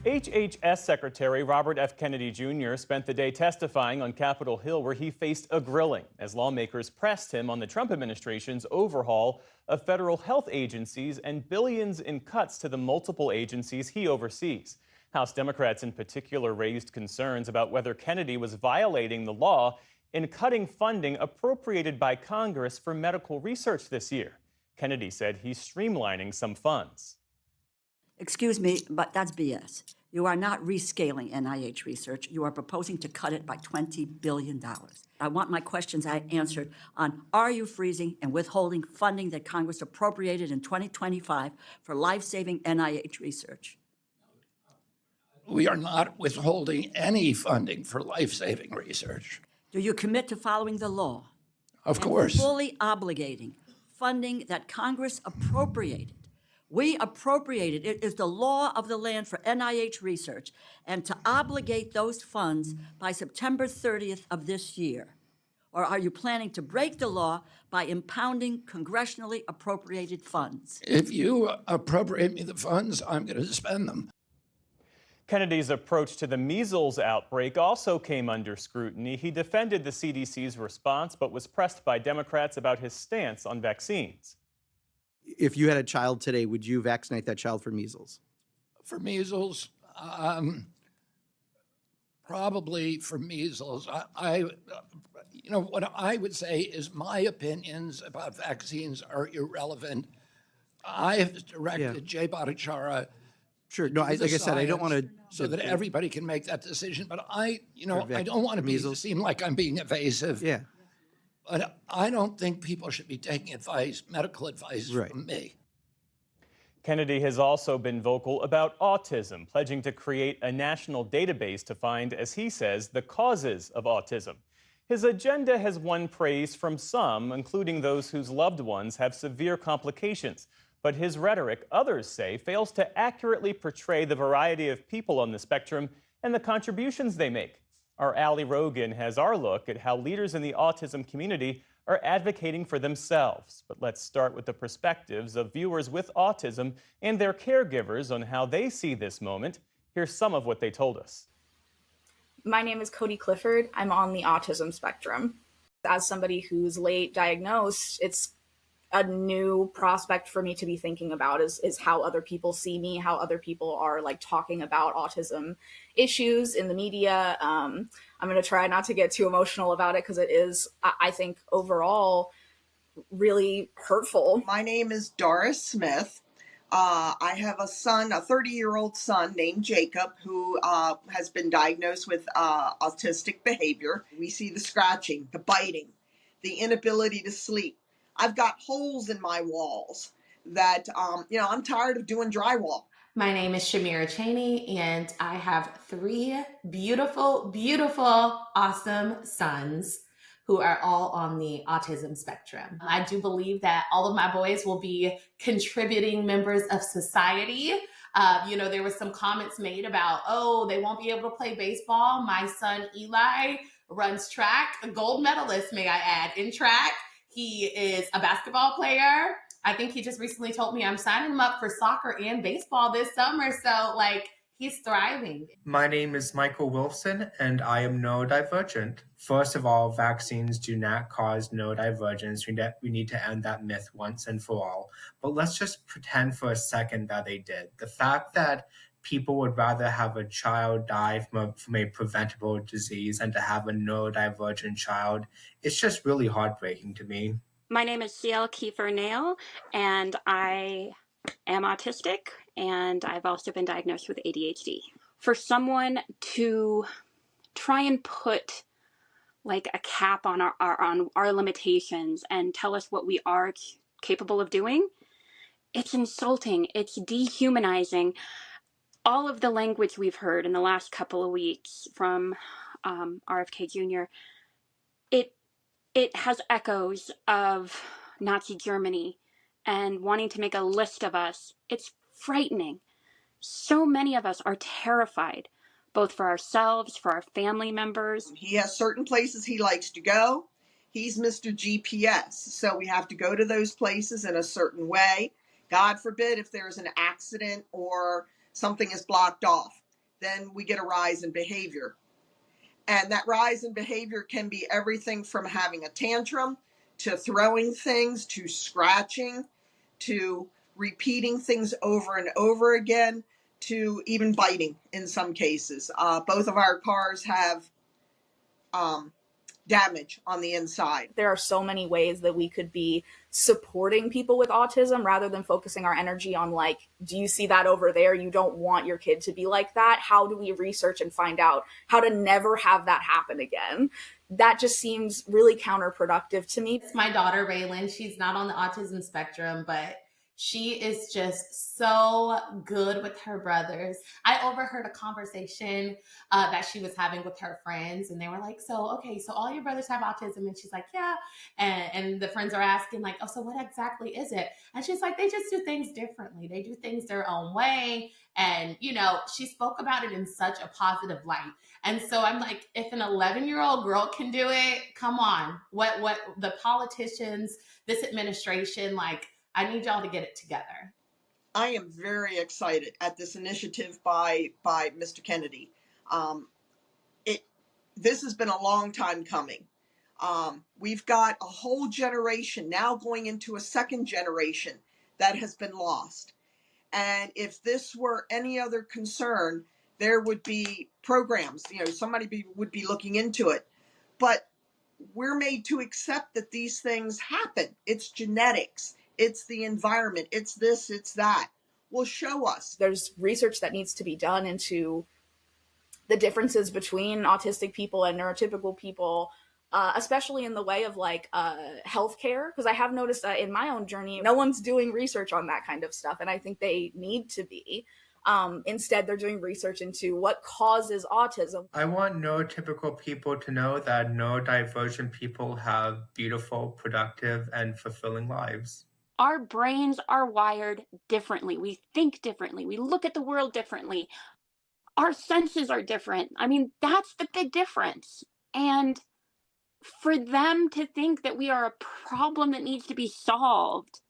HHS Secretary Robert F. Kennedy Jr. spent the day testifying on Capitol Hill, where he faced a grilling as lawmakers pressed him on the Trump administration's overhaul of federal health agencies and billions in cuts to the multiple agencies he oversees. House Democrats in particular raised concerns about whether Kennedy was violating the law in cutting funding appropriated by Congress for medical research this year. Kennedy said he's streamlining some funds. Excuse me, but that's BS. You are not rescaling NIH research. You are proposing to cut it by $20 billion. I want my questions answered on, are you freezing and withholding funding that Congress appropriated in 2025 for life-saving NIH research? We are not withholding any funding for life-saving research. Do you commit to following the law? Of course. Fully obligating funding that Congress appropriated. We appropriated, it is the law of the land for NIH research, and to obligate those funds by September 30th of this year? Or are you planning to break the law by impounding congressionally appropriated funds? If you appropriate me the funds, I'm going to spend them. Kennedy's approach to the measles outbreak also came under scrutiny. He defended the CDC's response, but was pressed by Democrats about his stance on vaccines. If you had a child today, would you vaccinate that child for measles? For measles, probably for measles. What I would say is my opinions about vaccines are irrelevant. I have directed Jay Bhattacharya. Sure. No, like I said, I don't want to. So that everybody can make that decision. But I don't want to seem like I'm being evasive. Yeah. But I don't think people should be taking medical advice from me. Kennedy has also been vocal about autism, pledging to create a national database to find, as he says, the causes of autism. His agenda has won praise from some, including those whose loved ones have severe complications. But his rhetoric, others say, fails to accurately portray the variety of people on the spectrum and the contributions they make. Our Allie Rogan has our look at how leaders in the autism community are advocating for themselves. But let's start with the perspectives of viewers with autism and their caregivers on how they see this moment. Here's some of what they told us. My name is Cody Clifford. I'm on the autism spectrum. As somebody who's late diagnosed, it's a new prospect for me to be thinking about is how other people see me, how other people are talking about autism issues in the media. I'm going to try not to get too emotional about it because it is, I think, overall really hurtful. My name is Doris Smith. I have a son, a 30-year-old son named Jacob, who has been diagnosed with autistic behavior. We see the scratching, the biting, the inability to sleep. I've got holes in my walls that, I'm tired of doing drywall. My name is Shamira Cheney, and I have 3 beautiful, beautiful, awesome sons who are all on the autism spectrum. I do believe that all of my boys will be contributing members of society. There was some comments made about, they won't be able to play baseball. My son Eli runs track, a gold medalist, may I add, in track. He is a basketball player. I think he just recently told me I'm signing him up for soccer and baseball this summer. So, he's thriving. My name is Michael Wilson, and I am neurodivergent. First of all, vaccines do not cause neurodivergence. We need to end that myth once and for all. But let's just pretend for a second that they did. The fact that people would rather have a child die from a preventable disease than to have a neurodivergent child, it's just really heartbreaking to me. My name is CL Kiefer Nail, and I am autistic, and I've also been diagnosed with ADHD. For someone to try and put a cap on our limitations and tell us what we are capable of doing, it's insulting, it's dehumanizing. All of the language we've heard in the last couple of weeks from RFK Jr., it has echoes of Nazi Germany and wanting to make a list of us. It's frightening. So many of us are terrified, both for ourselves, for our family members. He has certain places he likes to go. He's Mr. GPS, so we have to go to those places in a certain way. God forbid if there's an accident or something is blocked off. then we get a rise in behavior. And that rise in behavior can be everything from having a tantrum to throwing things to scratching to repeating things over and over again to even biting in some cases. Both of our cars have damage on the inside. There are so many ways that we could be supporting people with autism rather than focusing our energy on, like, do you see that over there? You don't want your kid to be like that. How do we research and find out how to never have that happen again? That just seems really counterproductive to me. It's my daughter, Raylan. She's not on the autism spectrum, but she is just so good with her brothers. I overheard a conversation that she was having with her friends, and they were like, so all your brothers have autism? And she's like, yeah. And the friends are asking, like, oh, so what exactly is it? And she's like, they just do things differently. They do things their own way. And, she spoke about it in such a positive light. And so I'm like, if an 11-year-old girl can do it, come on. What the politicians, this administration, like, I need y'all to get it together. I am very excited at this initiative by Mr. Kennedy. This has been a long time coming. We've got a whole generation now going into a second generation that has been lost. And if this were any other concern, there would be programs, somebody would be looking into it. But we're made to accept that these things happen. It's genetics. It's the environment. It's this, it's that. Well, show us. There's research that needs to be done into the differences between autistic people and neurotypical people, especially in the way of healthcare. Because I have noticed in my own journey, no one's doing research on that kind of stuff. And I think they need to be. Instead, they're doing research into what causes autism. I want neurotypical people to know that neurodivergent people have beautiful, productive, and fulfilling lives. Our brains are wired differently. We think differently. We look at the world differently. Our senses are different. I mean, that's the big difference. And for them to think that we are a problem that needs to be solved,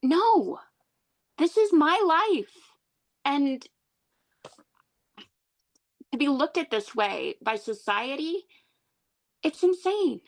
no, this is my life. And to be looked at this way by society, it's insane.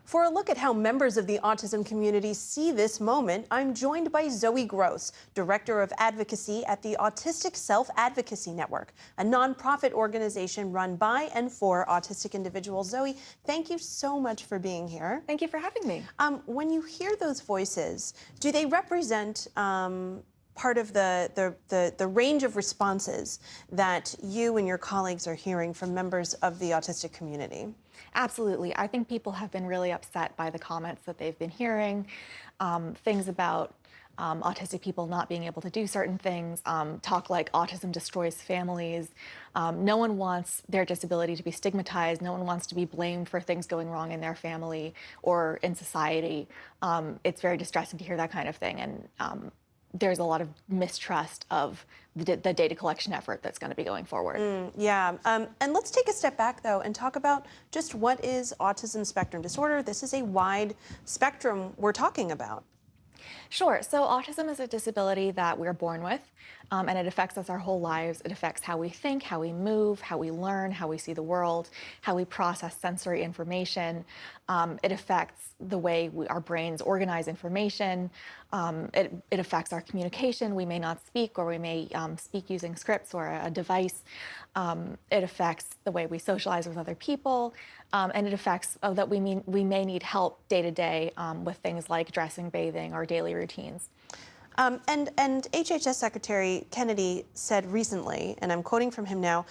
For a look at how members of the autism community see this moment, I'm joined by Zoe Gross, Director of Advocacy at the Autistic Self-Advocacy Network, a nonprofit organization run by and for autistic individuals. Zoe, thank you so much for being here. Thank you for having me. When you hear those voices, do they represent part of the range of responses that you and your colleagues are hearing from members of the autistic community? Absolutely. I think people have been really upset by the comments that they've been hearing, things about autistic people not being able to do certain things, talk like autism destroys families. No one wants their disability to be stigmatized. No one wants to be blamed for things going wrong in their family or in society. It's very distressing to hear that kind of thing. And there's a lot of mistrust of the data collection effort that's going to be going forward. And let's take a step back, though, and talk about just what is autism spectrum disorder. This is a wide spectrum we're talking about. Sure. So autism is a disability that we're born with, and it affects us our whole lives. It affects how we think, how we move, how we learn, how we see the world, how we process sensory information. It affects the way our brains organize information. It affects our communication. We may not speak, or we may speak using scripts or a device. It affects the way we socialize with other people. And it affects that we may need help day to day with things like dressing, bathing, or daily routines. And HHS Secretary Kennedy said recently, and I'm quoting from him now,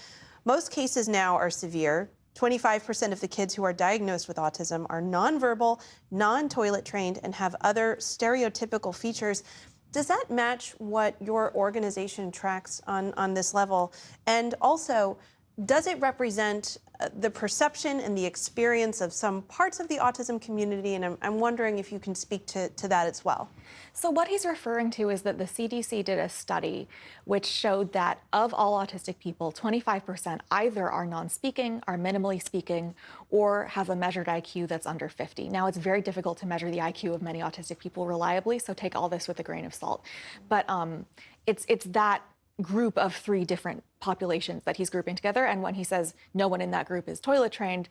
most cases now are severe. 25% of the kids who are diagnosed with autism are nonverbal, non-toilet trained, and have other stereotypical features. Does that match what your organization tracks on this level? And also, does it represent the perception and the experience of some parts of the autism community? And I'm wondering if you can speak to that as well. So what he's referring to is that the CDC did a study which showed that of all autistic people, 25% either are non-speaking, are minimally speaking, or have a measured IQ that's under 50. Now, it's very difficult to measure the IQ of many autistic people reliably, so take all this with a grain of salt. But it's that group of 3 different populations that he's grouping together. And when he says no one in that group is toilet trained,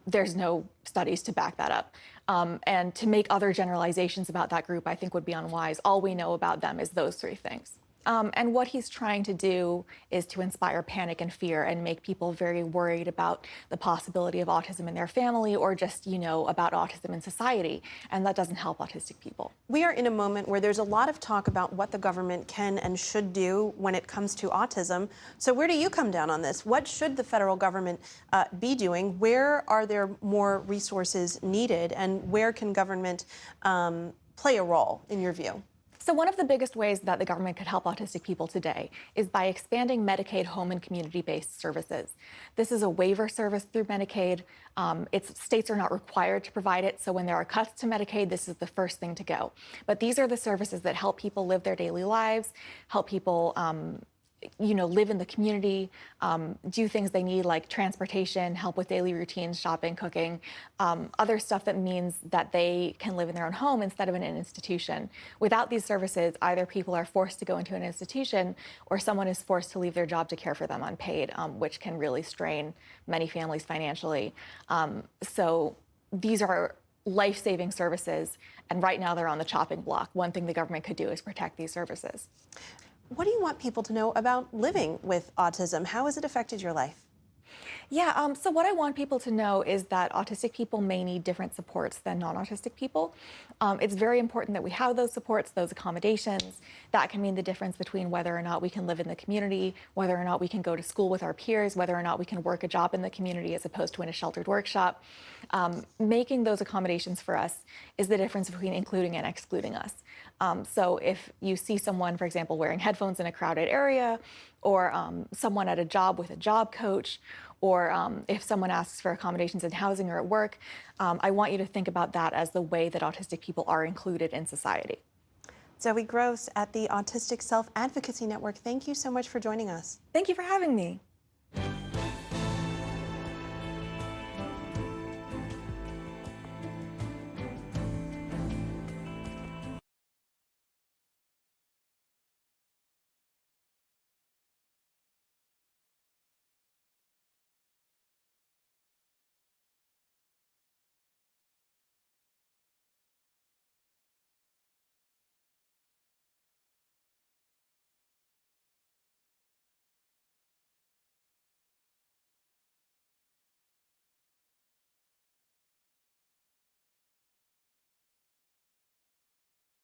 there's no studies to back that up. And to make other generalizations about that group, I think would be unwise. All we know about them is those 3 things. And what he's trying to do is to inspire panic and fear and make people very worried about the possibility of autism in their family or just, about autism in society. And that doesn't help autistic people. We are in a moment where there's a lot of talk about what the government can and should do when it comes to autism. So where do you come down on this? What should the federal government be doing? Where are there more resources needed? And where can government play a role, in your view? So one of the biggest ways that the government could help autistic people today is by expanding Medicaid home and community-based services. This is a waiver service through Medicaid. States are not required to provide it, so when there are cuts to Medicaid, this is the first thing to go. But these are the services that help people live their daily lives, help people live in the community, do things they need like transportation, help with daily routines, shopping, cooking, other stuff that means that they can live in their own home instead of in an institution. Without these services, either people are forced to go into an institution or someone is forced to leave their job to care for them unpaid, which can really strain many families financially. So these are life-saving services, and right now they're on the chopping block. One thing the government could do is protect these services. What do you want people to know about living with autism? How has it affected your life? Yeah, so what I want people to know is that autistic people may need different supports than non-autistic people. It's very important that we have those supports, those accommodations. That can mean the difference between whether or not we can live in the community, whether or not we can go to school with our peers, whether or not we can work a job in the community as opposed to in a sheltered workshop. Making those accommodations for us is the difference between including and excluding us. So if you see someone, for example, wearing headphones in a crowded area, or someone at a job with a job coach, or if someone asks for accommodations in housing or at work, I want you to think about that as the way that autistic people are included in society. Zoe Gross at the Autistic Self-Advocacy Network, thank you so much for joining us. Thank you for having me.